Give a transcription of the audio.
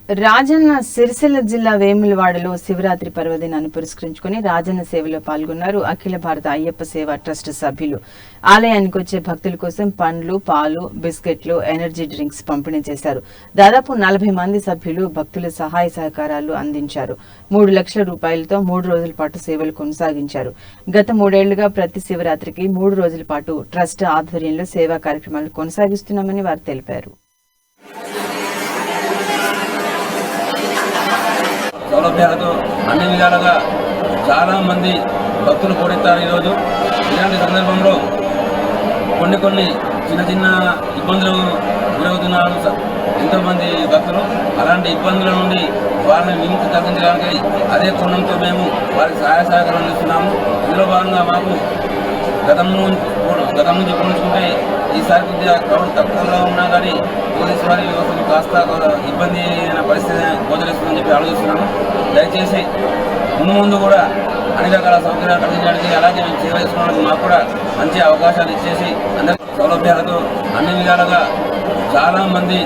రాజన్న సిరిసిల్ల జిల్లా వేములవాడలో శివరాత్రి పర్వదినాన్ని పురస్కరించుకుని రాజన్న సేవలో పాల్గొన్నారు అఖిల భారత అయ్యప్ప సేవ ట్రస్ట్ సభ్యులు. ఆలయానికి వచ్చే భక్తుల కోసం పండ్లు, పాలు, బిస్కెట్లు, ఎనర్జీ డ్రింక్స్ పంపిణీ చేశారు. దాదాపు 40 మంది సభ్యులు భక్తుల సహాయ సహకారాలు అందించారు. 3 లక్షల రూపాయలతో 3 రోజుల పాటు సేవలు కొనసాగించారు. గత 3 ఏళ్లుగా ప్రతి శివరాత్రికి 3 రోజుల పాటు ట్రస్ట్ ఆధ్వర్యంలో సేవా కార్యక్రమాలు కొనసాగిస్తున్నామని వారు తెలిపారు. సౌలభ్యాలతో అన్ని విధాలుగా చాలామంది భక్తులు కూడెత్తారు. ఈరోజు ఇలాంటి సందర్భంలో కొన్ని చిన్న ఇబ్బందులు గురవుతున్నారు ఎంతోమంది భక్తులు. అలాంటి ఇబ్బందుల నుండి వారిని విముక్తి తగ్గించడానికి అదే కోణంతో మేము వారికి సహాయ సహకారం అందిస్తున్నాము. ఇందులో భాగంగా మాకు గతం నుంచి పోల్చుకుంటే ఈసారి కొద్దిగా క్రౌడ్ తక్కువగా ఉన్నా కానీ పోలీసు వారి వ్యవస్థలు కాస్త ఇబ్బంది అయిన పరిస్థితి గోచరిస్తుందని చెప్పి ఆలోచిస్తున్నాము. దయచేసి ముందు కూడా అన్ని రకాల సౌకర్యాలు కలిగించడానికి, అలాగే మేము సేవ చేసుకోవడానికి మాకు కూడా మంచి అవకాశాలు ఇచ్చేసి అందరి సౌలభ్యాలతో అన్ని విధాలుగా చాలామంది